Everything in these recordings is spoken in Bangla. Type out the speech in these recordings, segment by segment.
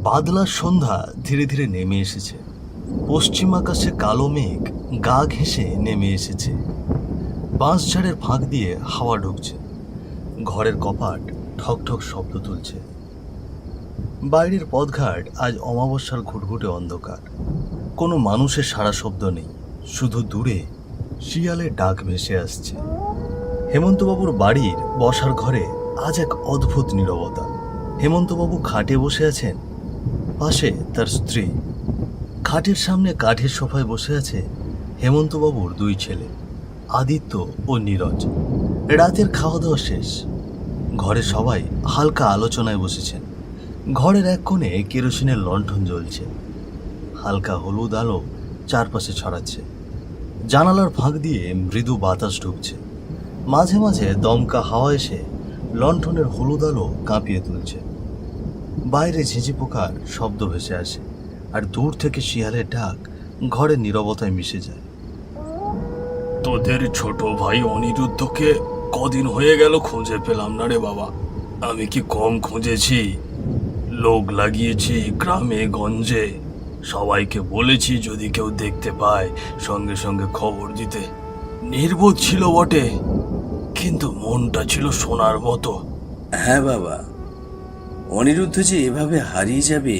বাদলার সন্ধ্যা ধীরে ধীরে নেমে এসেছে। পশ্চিম আকাশে কালো মেঘ গা ঘেঁষে নেমে এসেছে। বাঁশঝাড়ের ফাঁক দিয়ে হাওয়া ঢুকছে। ঘরের কপাট ঠক ঠক শব্দ তুলছে। বাইরের পথঘাট আজ অমাবস্যার ঘুটঘুটে অন্ধকার। কোনো মানুষের সারা শব্দ নেই, শুধু দূরে শিয়ালের ডাক ভেসে আসছে। হেমন্তবাবুর বাড়ির বসার ঘরে আজ এক অদ্ভুত নীরবতা। হেমন্তবাবু খাটে বসে আছেন, পাশে তার স্ত্রী। খাটের সামনে কাঠের সোফায় বসে আছে হেমন্তবাবুর দুই ছেলে, আদিত্য ও নীরজ। রাতের খাওয়া দাওয়া শেষ। ঘরে সবাই হালকা আলোচনায় বসেছেন। ঘরের এক কোণে কেরোসিনের লণ্ঠন জ্বলছে। হালকা হলুদ আলো চারপাশে ছড়াচ্ছে। জানালার ফাঁক দিয়ে মৃদু বাতাস ঢুকছে। মাঝে মাঝে দমকা হাওয়া এসে লণ্ঠনের হলুদ আলো কাঁপিয়ে তুলছে। বাইরে ঝিঁঝি পোকার শব্দ ভেসে আসে, আর দূর থেকে শিয়ালের ডাক ঘরের নীরবতায় মিশে যায়। তোদের ছোট ভাই অনিরুদ্ধকে কদিন হয়ে গেল খুঁজে পেলাম না রে বাবা। আমি কি কম খুঁজেছি? লোক লাগিয়েছি গ্রামে গঞ্জে, সবাইকে বলেছি যদি কেউ দেখতে পায় সঙ্গে সঙ্গে খবর দিতে। নির্বোধ ছিল বটে, কিন্তু মনটা ছিল সোনার মতো। হ্যাঁ বাবা, অনিরুদ্ধ যে এভাবে হারিয়ে যাবে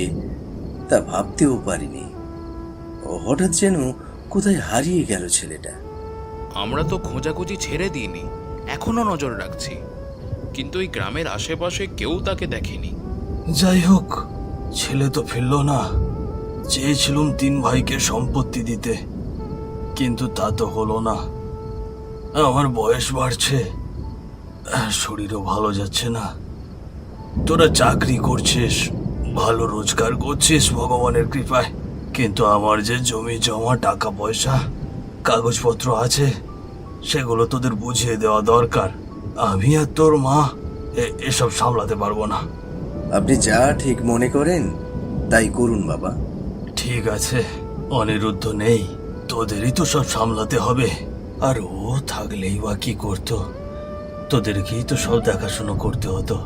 তা ভাবতেও পারিনি। হঠাৎ যেন কোথায় হারিয়ে গেল ছেলেটা। আমরা তো খোঁজাখুঁজি ছেড়ে দিইনি, এখনো নজর রাখছি, কিন্তু এই গ্রামের আশেপাশে কেউ তাকে দেখেনি। যাই হোক, ছেলে তো ফিরল না। চেয়েছিলুম 3 ভাইকে সম্পত্তি দিতে, কিন্তু তা তো হলো না। আমার বয়স বাড়ছে, শরীরও ভালো যাচ্ছে না। তোরা চাকরি করছিস, ভালো রোজগার করছিস ভগবানের কৃপায়, কিন্তু আমার যে জমি জমা টাকা পয়সা কাগজপত্র আছে, সেগুলো তোদের বুঝিয়ে দেওয়া দরকার। আমি আর তোর মা এসব সামলাতে পারবো না। আপনি যা ঠিক মনে করেন তাই করুন বাবা। ঠিক আছে, অনিরুদ্ধ নেই, তোদেরই তো সব সামলাতে হবে। আর ও থাকলেই বা কি করতো? তোদেরকেই তো সব দেখাশুনো করতে হতো।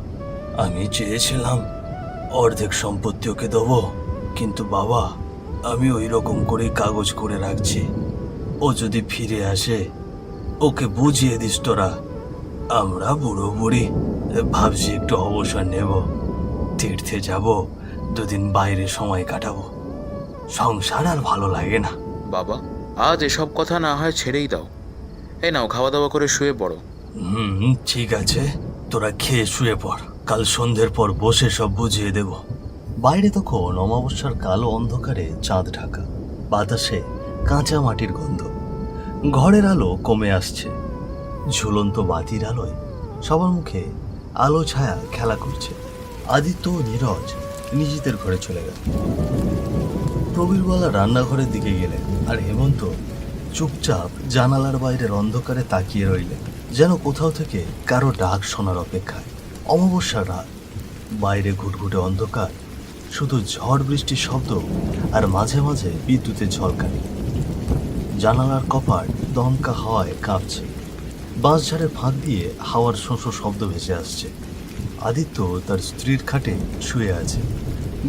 আমি চেয়েছিলাম অর্ধেক সম্পত্তি ওকে দেবো, কিন্তু বাবা, আমি ওই রকম করেই কাগজ করে রাখছি। ও যদি ফিরে আসে ওকে বুঝিয়ে দিস তোরা। আমরা বুড়ো বুড়ি ভাবছি একটু অবসর নেব, তীর্থে যাব, 2 দিন বাইরে সময় কাটাবো। সংসার আর ভালো লাগে না। বাবা, আজ এসব কথা না হয় ছেড়েই দাও। এই নাও, খাওয়া দাওয়া করে শুয়ে পড়ো। ঠিক আছে, তোরা খেয়ে শুয়ে পড়, কাল সন্ধ্যের পর বসে সব বুঝিয়ে দেব। বাইরে তখন অমাবস্যার কালো অন্ধকারে চাঁদ ঢাকা। বাতাসে কাঁচা মাটির গন্ধ। ঘরের আলো কমে আসছে। ঝুলন্ত বাতির আলোয় সবার মুখে আলো ছায়া খেলা করছে। আদিত্য ও নীরজ নিজেদের ঘরে চলে গেল। প্রবীরবালা রান্নাঘরের দিকে গেলেন, আর হেমন্ত চুপচাপ জানালার বাইরের অন্ধকারে তাকিয়ে রইলেন, যেন কোথাও থেকে কারো ডাক শোনার অপেক্ষায়। অমাবস্যার রাত, বাইরে ঘুটঘুটে অন্ধকার, শুধু ঝড় বৃষ্টির শব্দ আর মাঝে মাঝে বিদ্যুতের ঝলকানি। জানালার কপাট দমকা হাওয়ায় কাঁপছে। বাঁশঝাড়ের ফাঁক দিয়ে হাওয়ার শোঁ শব্দ ভেসে আসছে। আদিত্য তার স্ত্রীর খাটে শুয়ে আছে।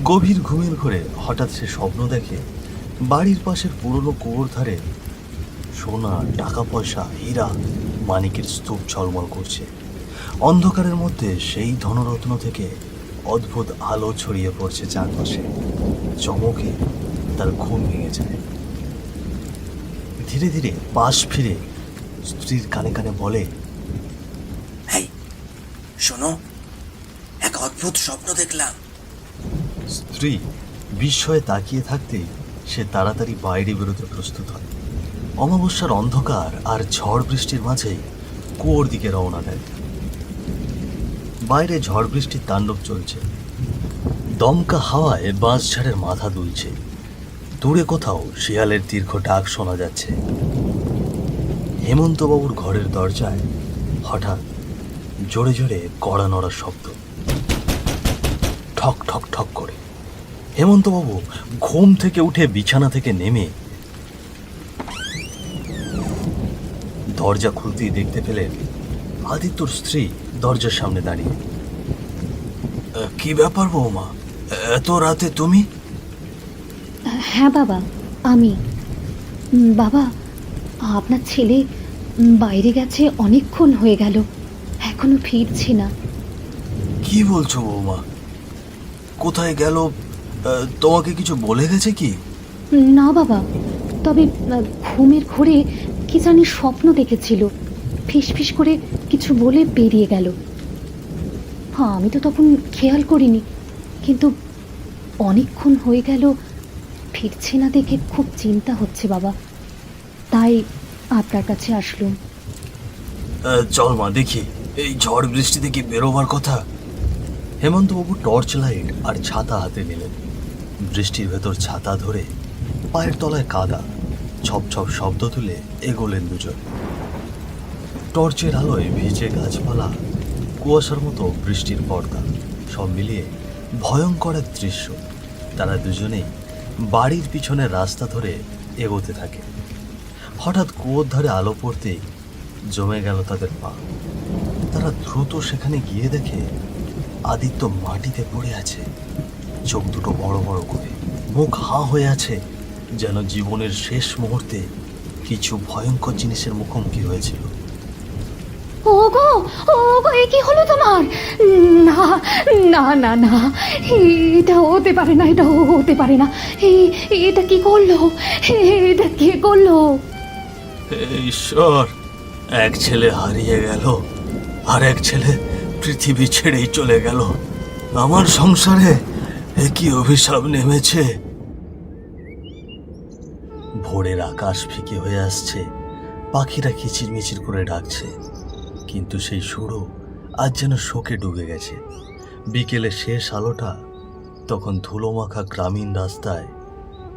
গভীর ঘুমের ঘরে হঠাৎ সে স্বপ্ন দেখে বাড়ির পাশের পুরনো কুয়োর ধারে সোনা, টাকা পয়সা, হীরা, মানিকের স্তূপ ঝলমল করছে। অন্ধকারের মধ্যে সেই ধনরত্ন থেকে অদ্ভুত আলো ছড়িয়ে পড়ছে চারপাশে। চমকে তার ঘুম ভেঙে যায়। ধীরে ধীরে পাশ ফিরে স্ত্রীর কানে কানে বলে, এই শোনো, এক অদ্ভুত স্বপ্ন দেখলাম। স্ত্রী বিস্ময়ে তাকিয়ে থাকতেই সে তাড়াতাড়ি বাইরে বেরোতে প্রস্তুত হয়। অমাবস্যার অন্ধকার আর ঝড় বৃষ্টির মাঝেই কুয়োর দিকে রওনা দেয়। বাইরে ঝড় বৃষ্টির তাণ্ডব চলছে। দমকা হাওয়ায় বাঁশঝাড়ের মাথা দুলছে। দূরে কোথাও শিয়ালের দীর্ঘ ডাক শোনা যাচ্ছে। হেমন্তবাবুর ঘরের দরজায় হঠাৎ জোরে জোরে কড়া নড়ার শব্দ, ঠক ঠক ঠক করে। হেমন্তবাবু ঘুম থেকে উঠে বিছানা থেকে নেমে দরজা খুলতেই দেখতে পেলেন আদিত্যর স্ত্রী দরজার সামনে দাঁড়িয়ে। কি ব্যাপার বৌমা, এত রাতে তুমি? হ্যাঁ বাবা, আমি। বাবা, আপনার ছেলে বাইরে গেছে, অনেকক্ষণ হয়ে গেল, এখনো ফিরছে না। কি বলছো বৌমা? কোথায় গেল? তোমাকে কিছু বলে গেছে কি? না বাবা, তবে ঘুমের ঘোরে কি জানি স্বপ্ন দেখেছিল, ফিসফিস করে কিছু বলে বেরিয়ে গেল। হ্যাঁ, আমি তো তখন খেয়াল করিনি, কিন্তু অনেকক্ষণ হয়ে গেল ফিরছে না দেখে খুব চিন্তা হচ্ছে বাবা, তাই আপনার কাছে আসলুম। চল মা দেখি, এই ঝড় বৃষ্টিতে কি বেরোবার কথা। হেমন্তবাবু টর্চ লাইট আর ছাতা হাতে নিলেন। বৃষ্টির ভেতর ছাতা ধরে পায়ের তলায় কাদা, ছপ ছপ শব্দ তুলে এগোলেন দুজন। টর্চের আলোয় ভিজে গাছপালা, কুয়াশার মতো বৃষ্টির পর্দা, সব মিলিয়ে ভয়ঙ্কর এক দৃশ্য। তারা দুজনেই বাড়ির পিছনের রাস্তা ধরে এগোতে থাকে। হঠাৎ কুয়োর ধারে আলো পড়তেই জমে গেল তাদের পা। তারা দ্রুত সেখানে গিয়ে দেখে আদিত্য মাটিতে পড়ে আছে, চোখ দুটো বড় বড় করে, মুখ হাঁ হয়ে আছে, যেন জীবনের শেষ মুহূর্তে কিছু ভয়ঙ্কর জিনিসের মুখোমুখি হয়েছিল। ওগো, ওগো, এ কি হলো তোমার? না না না না, এটা হতে পারে না, এটা হতে পারে না। এটা কি করলো? এটা কে করলো? হে ঈশ্বর, এক ছেলে হারিয়ে গেল, আর এক ছেলে পৃথিবী ছেড়েই চলে গেল। আমার সংসারে এ কি অভিশাপ নেমেছে। ভোরের আকাশ ফিকে হয়ে আসছে, পাখিরা কিচিরমিচির করে ডাকছে, কিন্তু সেই সুরও আজ যেন শোকে ডুবে গেছে। বিকেলে শেষ আলোটা তখন ধুলোমাখা গ্রামীণ রাস্তায়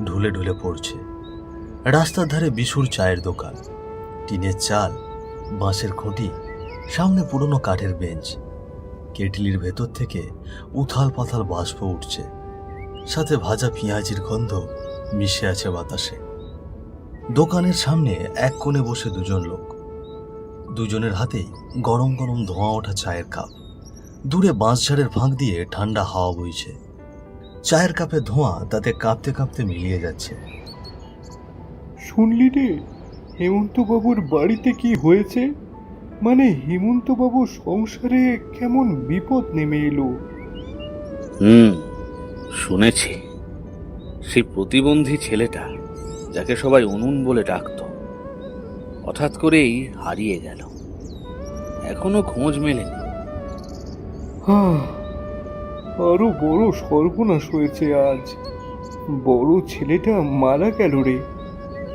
ঢুলে ঢুলে পড়ছে। রাস্তার ধারে বিশুর চায়ের দোকান, টিনের চাল, বাঁশের খুঁটি, সামনে পুরনো কাঠের বেঞ্চ। কেটলির ভেতর থেকে উথাল পাথাল বাষ্প উঠছে, সাথে ভাজা পেঁয়াজির গন্ধ মিশে আছে বাতাসে। দোকানের সামনে এক কোণে বসে দুজন লোক, দুজনের হাতেই গরম গরম ধোঁয়া ওঠা চায়ের কাপ। দূরে বাঁশঝাড়ের ফাঁক দিয়ে ঠান্ডা হাওয়া বইছে, চায়ের কাপে ধোঁয়া তাতে কাঁপতে কাঁপতে মিলিয়ে যাচ্ছে। শুনলি রে, হেমন্তবাবুর বাড়িতে কি হয়েছে? মানে হেমন্তবাবুর সংসারে কেমন বিপদ নেমে এলো। শুনেছি। সেই প্রতিবন্ধী ছেলেটা, যাকে সবাই উনুন বলে ডাকতো, হঠাৎ করেই হারিয়ে গেল, এখনো খোঁজ মেলেনি। আরো বড় সর্বনাশ হয়েছে আজ। বড় ছেলেটা মারা গেল রে।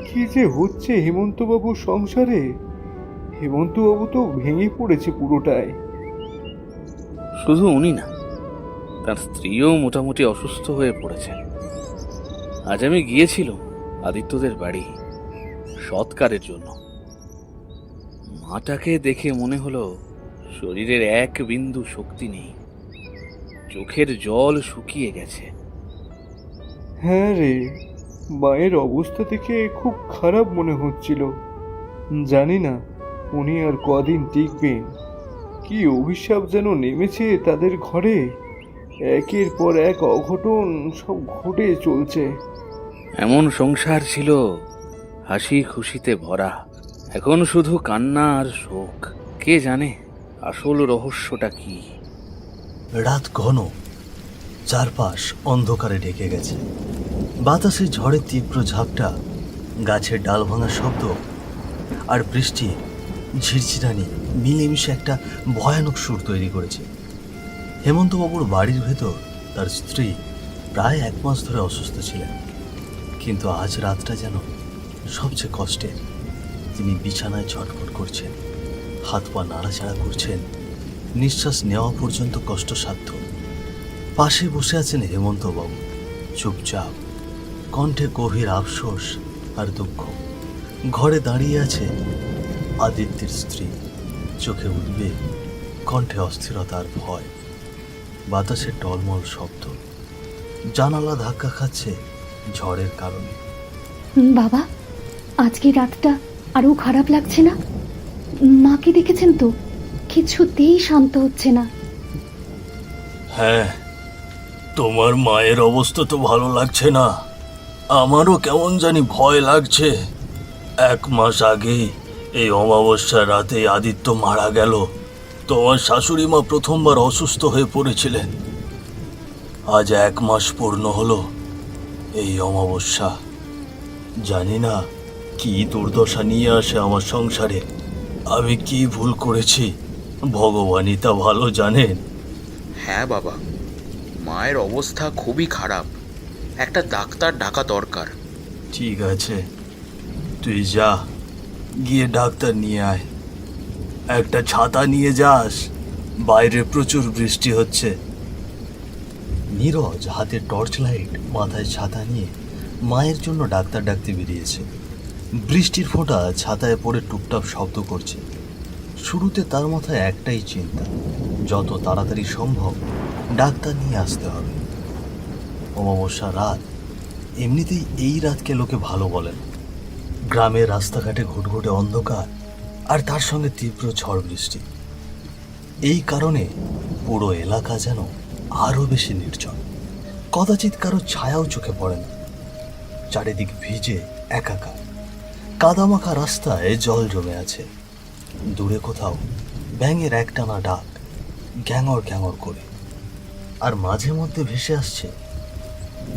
কি যে হচ্ছে হেমন্তবাবুর সংসারে। হেমন্তবাবু তো ভেঙে পড়েছে পুরোটাই। শুধু উনি না, তার স্ত্রীও মোটামুটি অসুস্থ হয়ে পড়েছেন। আজ আমি গিয়েছিলাম আদিত্যদের বাড়ি সৎকারের জন্য। মাটাকে দেখে মনে হলো শরীরের এক বিন্দু শক্তি নেই, চোখের জল শুকিয়ে গেছে। হ্যাঁ রে, মায়ের অবস্থা দেখে খুব খারাপ মনে হচ্ছিল। জানি না উনি আর কদিন টিকবেন। কি অভিশাপ যেন নেমেছে তাদের ঘরে। একের পর এক অঘটন সব ঘটে চলছে। এমন সংসার ছিল হাসি খুশিতে ভরা, এখন শুধু কান্না আর শোক। কে জানে আসল রহস্যটা কি। রাত ঘন, চারপাশ অন্ধকারে ঢেকে গেছে। বাতাসে ঝড়ের তীব্র ঝাপটা, গাছের ডাল ভাঙার শব্দ আর বৃষ্টি ঝিরঝিরানি মিলেমিশে একটা ভয়ানক সুর তৈরি করেছে। হেমন্তবাবুর বাড়ির ভেতর তার স্ত্রী প্রায় 1 মাস ধরে অসুস্থ ছিলেন, কিন্তু আজ রাতটা যেন সবচেয়ে কষ্টের। তিনি বিছানায় ছটফট করছেন, হাত পা নাড়াচাড়া করছেন, নিঃশ্বাস নেওয়া পর্যন্ত কষ্টসাধ্য। পাশে বসে আছেন হেমন্তবাবু, চুপচাপ, কণ্ঠে গভীর আফসোস আর দুঃখ। ঘরে দাঁড়িয়ে আছে আদিত্যের স্ত্রী, চোখে উদ্বেগ, কণ্ঠে অস্থিরতা আর ভয়। বাতাসে টলমল শব্দ, জানালা ধাক্কা খাচ্ছে ঝড়ের কারণে। বাবা, আজকে রাতটা আরো খারাপ লাগছে না? মাকে দেখেছেন তো, কিছুতেই শান্ত হচ্ছে না। হ্যাঁ, তোমার মায়ের অবস্থা তো ভালো লাগছে না। আমারও কেমন জানি ভয় লাগছে। 1 মাস আগেই এই অমাবস্যার রাতে আদিত্য মারা গেল। তোমার শাশুড়ি মা প্রথমবার অসুস্থ হয়ে পড়েছিলেন। আজ 1 মাস পূর্ণ হলো এই অমাবস্যা। জানি না কি দুর্দশা নিয়ে আসে আমার সংসারে। আমি কি ভুল করেছি ভগবানই তা ভালো জানেন। হ্যাঁ বাবা, মায়ের অবস্থা খুবই খারাপ। একটা ডাক্তার ডাকা দরকার। ঠিক আছে, তুই যা, গিয়ে ডাক্তার নিয়ে আয়। একটা ছাতা নিয়ে যাস, বাইরে প্রচুর বৃষ্টি হচ্ছে। নীরজ হাতে টর্চ লাইট, মাথায় ছাতা নিয়ে মায়ের জন্য ডাক্তার ডাকতে বেরিয়েছে। বৃষ্টির ফোঁটা ছাতায় পড়ে টুপটাপ শব্দ করছে। শুরুতে তার মাথায় একটাই চিন্তা, যত তাড়াতাড়ি সম্ভব ডাক্তার নিয়ে আসতে হবে। অমাবস্যা রাত, এমনিতেই এই রাতকে লোকে ভালো বলে না। গ্রামের রাস্তাঘাটে ঘুটঘুটে অন্ধকার, আর তার সঙ্গে তীব্র ঝড় বৃষ্টি। এই কারণে পুরো এলাকা যেন আরো বেশি নির্জন। কদাচিৎ কারো ছায়াও চোখে পড়ে না। চারিদিক ভিজে একাকার, কাদামাখা রাস্তায় জল জমে আছে। দূরে কোথাও ব্যাঙের একটানা ডাক, গ্যাঙর গ্যাঙর করে। আর মাঝে মধ্যে ভেসে আসছে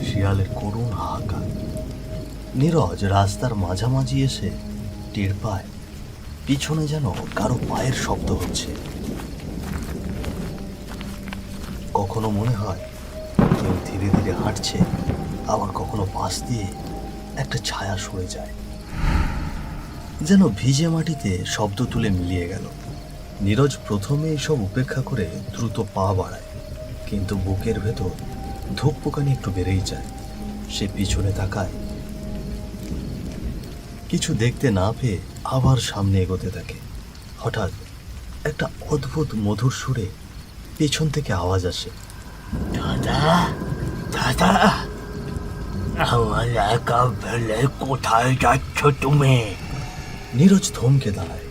শিয়ালের করুণ হাহাকার। নীরজ রাস্তার মাঝামাঝি এসে টের পায় পিছনে যেন কারো পায়ের শব্দ হচ্ছে। কখনো মনে হয় কেউ ধীরে ধীরে হাঁটছে, আবার কখনো পাশ দিয়ে একটা ছায়া সরে যায়, যেন ভিজে মাটিতে শব্দ তুলে মিলিয়ে গেল। নীরজ প্রথমে এইসব উপেক্ষা করে দ্রুত পা বাড়ায়, কিন্তু বুকের ভেতর ধুকপুকানি একটু বেড়েই যায়। সে পিছনে তাকায়, কিছু দেখতে না পেয়ে আবার সামনে এগোতে থাকে। হঠাৎ একটা অদ্ভুত মধুর সুরে পেছন থেকে আওয়াজ আসে, দাদা দাদা, আমার একা ফেলে কোথায় যাচ্ছ তুমি? নীরজ থমকে দাঁড়ায়।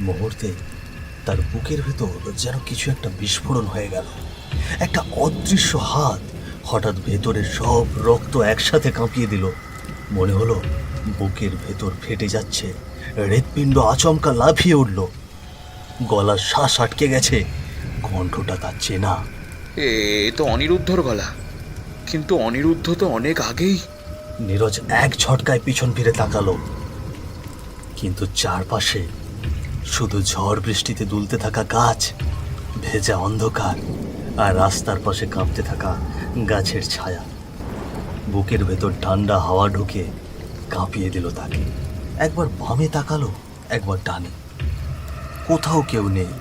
মুহূর্তে তার বুকের ভেতর যেন কিছু একটা বিস্ফোরণ হয়ে গেল। একটা অদৃশ্য হাত হঠাৎ ভেতরের সব রক্ত একসাথে কাঁপিয়ে দিল। মনে হলো বুকের ভেতর ফেটে যাচ্ছে, হৃৎপিণ্ড আচমকা লাফিয়ে উঠল। গলার শ্বাস আটকে গেছে, কণ্ঠটা তার চেনা। এ তো অনিরুদ্ধর গলা, কিন্তু অনিরুদ্ধ তো অনেক আগেই। নীরজ এক ঝটকায় পিছন ফিরে তাকালো, কিন্তু চারপাশে শুধু ঝড় বৃষ্টিতে দুলতে থাকা গাছ, ভেজা অন্ধকার, আর রাস্তার পাশে কাঁপতে থাকা গাছের ছায়া। বুকের ভেতর ঠান্ডা হাওয়া ঢুকে কাঁপিয়ে দিল তাকে। একবার বামে তাকালো, একবার ডানে, কোথাও কেউ নেই।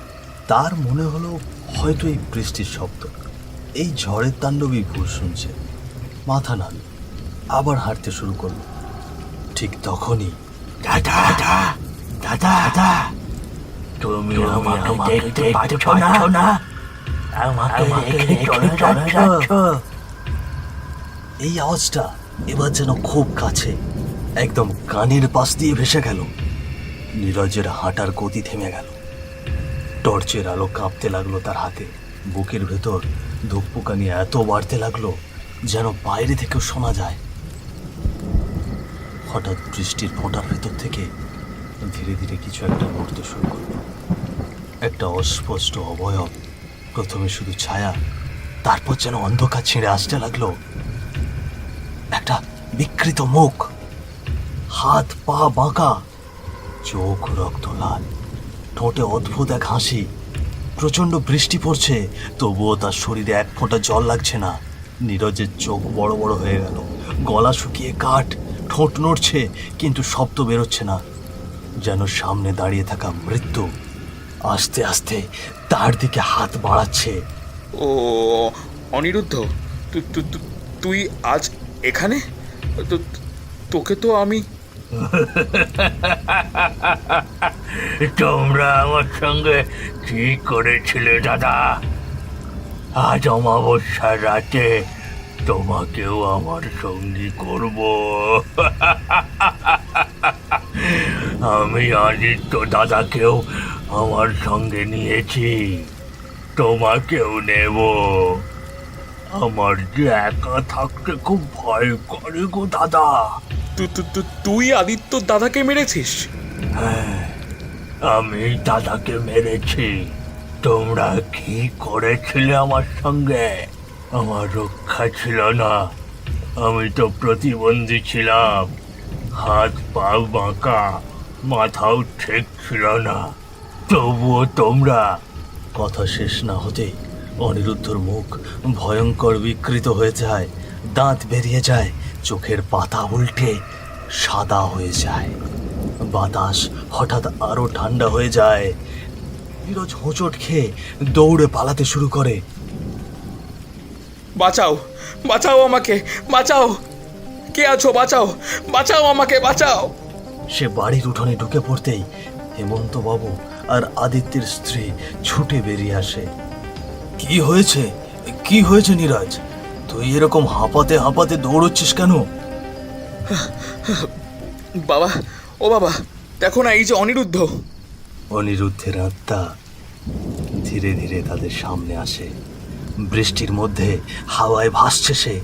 তার মনে হলো হয়তো এই বৃষ্টির শব্দ, এই ঝড়ের তাণ্ডবই ভুল শুনছে। মাথা নাড়ল, আবার হাঁটতে শুরু করলো। ঠিক তখনই, দাদা দাদা দাদা, তুমি আমাকে দেখতে পাচ্ছ না? আমাকে রেখে চলে যাচ্ছ? এই আওয়াজটা এবার যেন খুব কাছে, একদম কানের পাশ দিয়ে ভেসে গেল। নীরজের হাঁটার গতি থেমে গেল। টর্চের আলো কাঁপতে লাগলো তার হাতে। বুকের ভেতর ধুকপুকানি এত বাড়তে লাগলো যেন বাইরে থেকেও শোনা যায়। হঠাৎ বৃষ্টির ফোঁটার ভেতর থেকে ধীরে ধীরে কিছু একটা নড়তে শুরু করলো। একটা অস্পষ্ট অবয়ব, প্রথমে শুধু ছায়া, তারপর যেন অন্ধকার ছিঁড়ে আসতে লাগলো। একটা বিকৃত মুখ, হাত পা বাঁকা, চোখ রক্ত লাল, ঠোঁটে অদ্ভুত এক হাসি। প্রচন্ড বৃষ্টি পড়ছে, তবুও তার শরীরে এক ফোঁটা জল লাগছে না। নীরজের চোখ বড় বড় হয়ে গেল, গলা শুকিয়ে কাঠ, ঠোঁট নড়ছে কিন্তু শব্দ বেরোচ্ছে না। যেন সামনে দাঁড়িয়ে থাকা মৃত্যু আস্তে আস্তে তার দিকে হাত বাড়াচ্ছে। ও অনিরুদ্ধ, তুই আজ এখানে? তোকে তো আমি... তোমরা আমার সঙ্গে কি করেছিলে দাদা? আজ অমাবস্যার রাতে তোমাকেও আমার সঙ্গী করব। আমি আদিত্য দাদাকেও আমার সঙ্গে নিয়েছি, তোমাকেও নেব। আমার যে একা থাকতে খুব ভয় করে গো দাদা। তুই আদিত্যর দাদাকে মেরেছিস? হ্যাঁ, আমি দাদাকে মেরেছি। তোমরা কি করেছিলে আমার সঙ্গে? আমার রক্ষা ছিল না, আমি তো প্রতিবন্ধী ছিলাম। হাত পা বাঁকা, মাথাও ঠিক ছিল না, তবুও তোমরা। কথা শেষ না হতেই অনিরুদ্ধর মুখ ভয়ঙ্কর বিকৃত হয়ে যায়, দাঁত বেরিয়ে যায়, চোখের পাতা উল্টে সাদা হয়ে যায়। বাতাস হঠাৎ আরো ঠান্ডা হয়ে যায়। নীরজ হোঁচট খেয়ে দৌড়ে পালাতে শুরু করে। বাঁচাও, বাঁচাও আমাকে, বাঁচাও! কে আছো? বাঁচাও, বাঁচাও আমাকে, বাঁচাও! সে বাড়ির উঠোনে ঢুকে পড়তেই হেমন্ত বাবু আর আদিত্যের স্ত্রী ছুটে বেরিয়ে আসে। কি হয়েছে, কি হয়েছে নীরজ? তুই এরকম হাঁপাতে হাঁপাতে দৌড়চ্ছিস কেন? বাবা, ও বাবা, দেখো না, এই যে অনিরুদ্ধ। অনিরুদ্ধের আত্মা ধীরে ধীরে তাদের সামনে আসে। বৃষ্টির মধ্যে হাওয়ায় ভাসছে সে।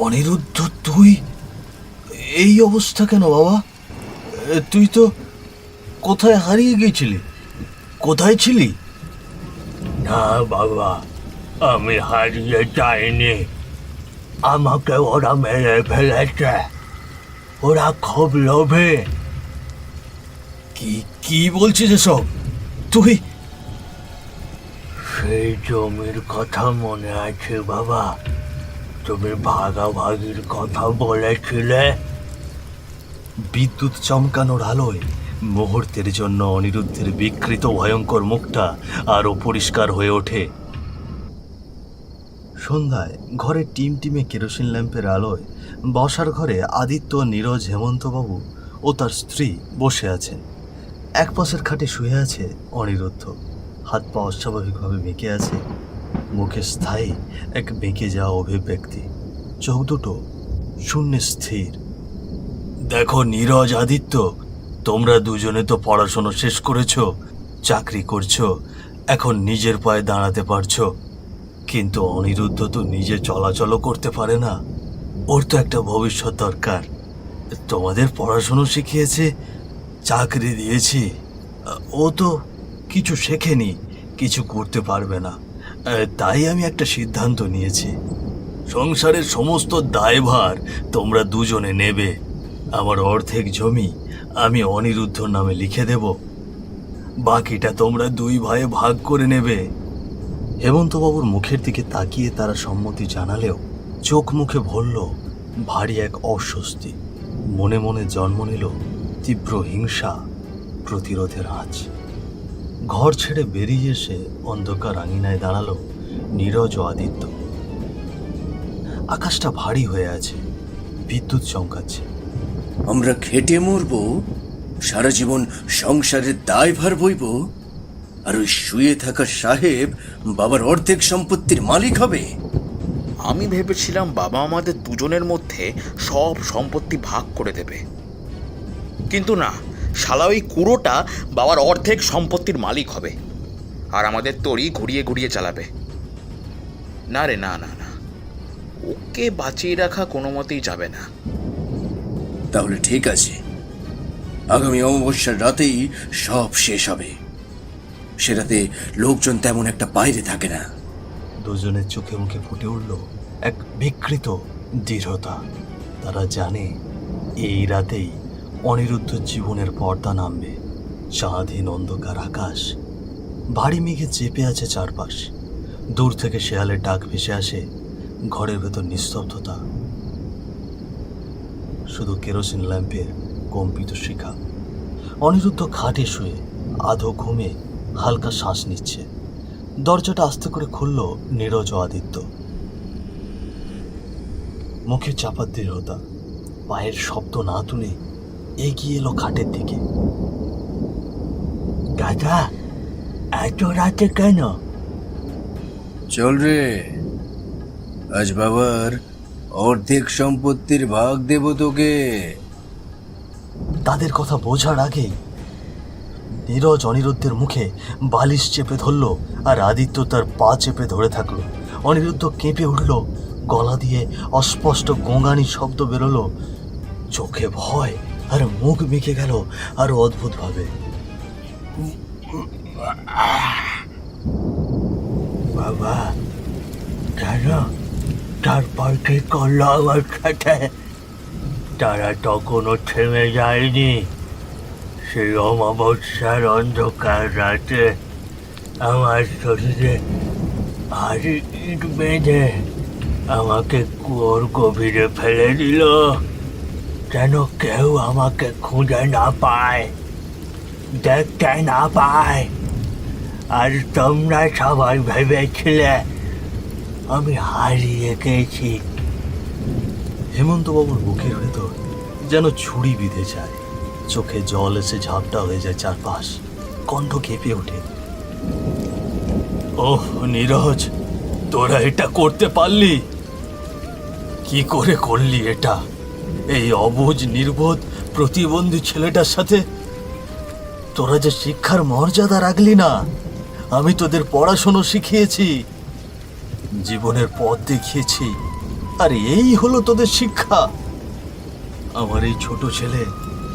অনিরুদ্ধ, তুই এই অবস্থা কেন বাবা? তুই তো কোথায় হারিয়ে গিয়েছিলি? কোথায় ছিলি? না বাবা, আমি হারিয়ে যাইনি, আমাকে ওরা মেরে ফেলেছে। ওরা খুব লোভে। কি কি বলছিস এসব? তুই? সেই জমির কথা মনে আছে বাবা? তুমি ভাগাভাগির কথা বলেছিলে। বিদ্যুৎ চমকানোর আলোয় মুহূর্তের জন্য অনিরুদ্ধের বিকৃত ভয়ঙ্কর মুখটা আরো পরিষ্কার হয়ে ওঠে। সন্ধ্যায় ঘরে টিমটিমে কেরোসিন ল্যাম্পের আলোয় বসার ঘরে আদিত্য, নীরজ, হেমন্তবাবু ও তার স্ত্রী বসে আছেন। এক পাশের খাটে শুয়ে আছে অনিরুদ্ধ। হাত পা অস্বাভাবিকভাবে বেঁকে আছে, মুখে স্থায়ী এক বেঁকে যাওয়া অভিব্যক্তি, চোখ দুটো শূন্যে স্থির। দেখো নীরজ, আদিত্য, তোমরা দুজনে তো পড়াশোনা শেষ করেছো, চাকরি করছো, এখন নিজের পায়ে দাঁড়াতে পারছো, কিন্তু অনিরুদ্ধ তো নিজে চলাচলও করতে পারে না। ওর তো একটা ভবিষ্যৎ দরকার। তোমাদের পড়াশুনো শিখিয়েছে, চাকরি দিয়েছি, ও তো কিছু শেখেনি, কিছু করতে পারবে না। তাই আমি একটা সিদ্ধান্ত নিয়েছি, সংসারের সমস্ত দায়ভার তোমরা দুজনে নেবে। আমার অর্ধেক জমি আমি অনিরুদ্ধর নামে লিখে দেব, বাকিটা তোমরা দুই ভাইয়ে ভাগ করে নেবে। হেমন্তবাবুর মুখের দিকে তাকিয়ে তারা সম্মতি জানালেও চোখ মুখে ভরল ভারী এক অস্বস্তি। মনে মনে জন্ম নিল তীব্র হিংসা, প্রতিরোধের আঁচ। ঘর ছেড়ে বেরিয়ে এসে অন্ধকার আঙিনায় দাঁড়ালো নীরজ ও আদিত্য। আকাশটা ভারী হয়ে আছে, বিদ্যুৎ চমকাচ্ছে। আমরা খেটে মরবো, সারা জীবন সংসারের দায়ভার বইব, আর ওই শুয়ে থাকা সাহেব বাবার অর্ধেক সম্পত্তির মালিক হবে। আমি ভেবেছিলাম বাবা আমাদের দুজনের মধ্যে সব সম্পত্তি ভাগ করে দেবে, কিন্তু না, শালা ওই কুড়োটা বাবার অর্ধেক সম্পত্তির মালিক হবে আর আমাদের তরি ঘুরিয়ে ঘুরিয়ে চালাবে। না রে, না না না, ওকে বাঁচিয়ে রাখা কোনো মতেই যাবে না। তাহলে ঠিক আছে, আগামী অমাবস্যার রাতেই সব শেষ হবে। সে রাতে লোকজন তেমন একটা বাইরে থাকে না। দুজনের চোখে মুখে ফুটে উঠল এক বিকৃত দৃঢ়তা। তারা জানে এই রাতেই অনিরুদ্ধ জীবনের পর্দা নামবে। চাঁদহীন অন্ধকার আকাশ, ভারী মেঘে চেপে আছে চারপাশ। দূর থেকে শেয়ালের ডাক ভেসে আসে, ঘরের ভেতর নিস্তব্ধতা, শুধু কেরোসিন ল্যাম্পের কম্পিত শিখা। অনিরুদ্ধ খাটে শুয়ে আধো ঘুমে হালকা শ্বাস নিচ্ছে। দরজাটা আস্তে করে খুলল নীরজ ও আদিত্য। মুখে চাপা দৃঢ়তা, পায়ের শব্দ না তুলে এগিয়ে এলো খাটের দিকে। দাদা, এত রাতে কেন? চল রে, আজ বাবার অর্ধেক সম্পত্তির ভাগ দেব তোকে। তাদের কথা বোঝার আগেই নীরজ অনিরুদ্ধের মুখে বালিশ চেপে ধরল, আর আদিত্য তার পা চেপে ধরে থাকলো। অনিরুদ্ধ কেঁপে উঠল, গলা দিয়ে অস্পষ্ট গোঙানি শব্দ বেরোলো। চোখে ভয় আর মুখ মেখে গেল আরো অদ্ভুতভাবে। বাবা, কেন? তারপর কি করলো আমার সাথে? তারা তখনও থেমে যায়নি। সেই অমাবস্যার অন্ধকার রাতে আমার শরীরে ভারী ইট বেঁধে আমাকে কুয়োর গভীরে ফেলে দিল, যেন কেউ আমাকে খুঁজে না পায়, দেখতে না পায়। আর তোমরা সবাই ভেবেছিলে আমি হারিয়ে গেছি। হেমন্তবাবুর বুকের ভেতর যেন ছুরি বিঁধে যায়, চোখে জল এসে ঝাপটা হয়ে যায় চারপাশ, কণ্ঠ কেঁপে ওঠে। ওহ নীরজ, তোরা এটা করতে পারলি? কি করে করলি এটা এই অবুঝ নির্বোধ প্রতিবন্ধী ছেলেটার সাথে? তোরা যে শিক্ষার মর্যাদা রাখলি না। আমি তোদের পড়াশোনা শিখিয়েছি, জীবনের পথ দেখিয়েছি, আর এই হলো তোদের শিক্ষা। আমার এই ছোট ছেলে,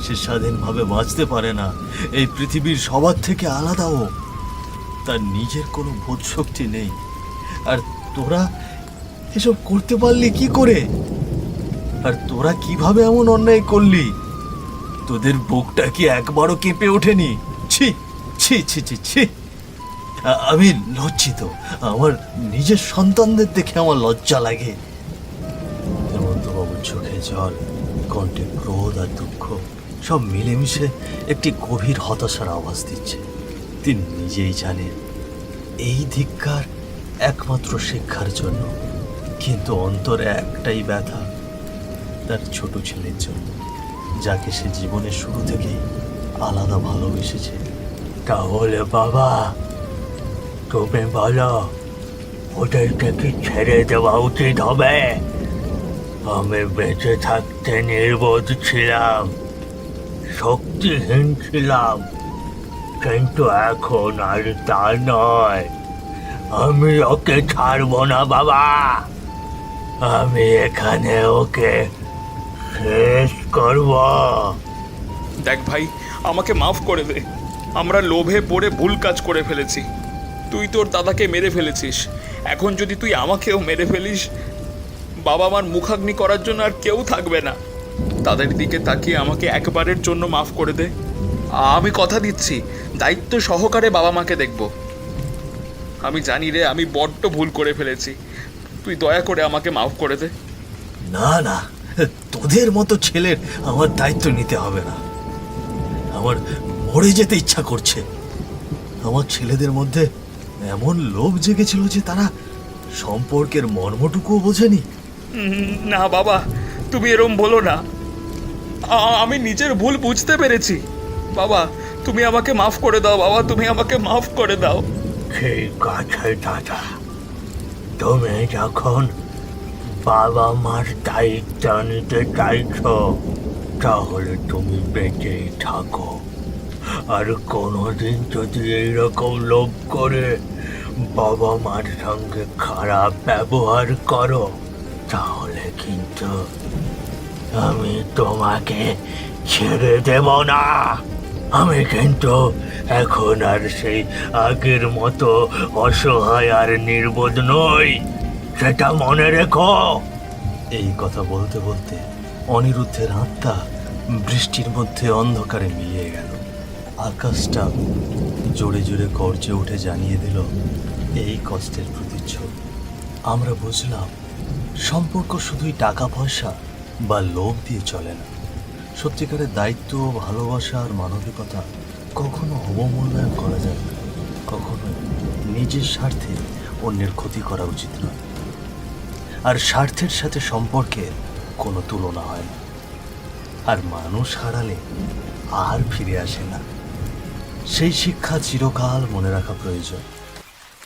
সে স্বাধীনভাবে বাঁচতে পারে না, এই পৃথিবীর সবার থেকে আলাদাও। তার নিজের কোনো বোধ শক্তি নেই। আর তোরা এসব করতে পারলি কি করে? আর তোরা কিভাবে এমন অন্যায় করলি? তোদের বুকটা কি একবারও কেঁপে ওঠেনি? ছি ছি ছি ছি ছি! আমি লজ্জিত। আমার নিজের সন্তানদের দেখে আমার লজ্জা লাগে। হেমন্তবাবুর চোখে জল, কণ্ঠে ক্রোধ আর দুঃখ সব মিলেমিশে একটি গভীর হতাশার আওয়াজ দিচ্ছে। তিনি নিজেই জানেন এই ধিক্কার একমাত্র শিক্ষার জন্য, কিন্তু অন্তরে একটাই ব্যথা, তার ছোট ছেলের জন্য, যাকে সে জীবনের শুরু থেকেই আলাদা ভালোবেসেছে। তাহলে বাবা, তুমি বলো, ওদেরকে কি ছেড়ে দেওয়া উচিত হবে? আমি বেঁচে থাকতে নির্বোধ ছিলাম, শক্তিহীন ছিলাম, কিন্তু এখন আর তা নয়। আমি ওকে ছাড়বো না বাবা। আমি এখানে ওকে শেষ করব। দেখ ভাই, আমাকে মাফ করে দে। আমরা লোভে পড়ে ভুল কাজ করে ফেলেছি। তুই তোর দাদাকে মেরে ফেলেছিস, এখন যদি তুই আমাকেও মেরে ফেলিস, বাবা মার মুখাগ্নি করার জন্য আর কেউ থাকবে না। তাদের দিকে তাকিয়ে আমাকে একবারের জন্য মাফ করে দে। আমি কথা দিচ্ছি, দায়িত্ব সহকারে বাবা মাকে দেখব। আমি জানি রে, আমি বড্ড ভুল করে ফেলেছি। তুই দয়া করে আমাকে মাফ করে দে। না না, তোদের মতো ছেলের আমার দায়িত্ব নিতে হবে না। আমার মরে যেতে ইচ্ছা করছে। আমার ছেলেদের মধ্যে এমন লোভ জেগেছিল যে তারা সম্পর্কের মর্মটুকুও বোঝেনি। না বাবা, তুমি এরম বলো না। আমি নিজের ভুল বুঝতে পেরেছি। বাবা, তুমি আমাকে মাফ করে দাও। বাবা, তুমি আমাকে মাফ করে দাও। ঠিক আছে দাদা, তুমি যখন বাবা মার দায়িত্ব নিতে চাইছো, তাহলে তুমি বেঁচেই থাকো। আর কোনোদিন যদি এইরকম লোভ করে বাবা মার সঙ্গে খারাপ ব্যবহার করো, তাহলে কিন্তু আমি তোমাকে ছেড়ে দেব না। আমি কিন্তু এখন আর সেই আগের মতো অসহায় আর নির্বোধ নই, সেটা মনে রেখো। এই কথা বলতে বলতে অনিরুদ্ধের আত্মা বৃষ্টির মধ্যে অন্ধকারে মিলিয়ে গেল। আকাশটা জোরে জোরে গর্জে উঠে জানিয়ে দিল এই কষ্টের প্রতিচ্ছবি। আমরা বুঝলাম সম্পর্ক শুধুই টাকা পয়সা বা লোভ দিয়ে চলে না। সত্যিকারের দায়িত্ব, ভালোবাসা আর মানবিকতা কখনো অবমূল্যায়ন করা যায় না। কখনো নিজের স্বার্থে অন্যের ক্ষতি করা উচিত নয়। আর স্বার্থের সাথে সম্পর্কের কোনো তুলনা হয় না। আর মানুষ হারালে আর ফিরে আসে না। সেই শিক্ষা চিরকাল মনে রাখা প্রয়োজন।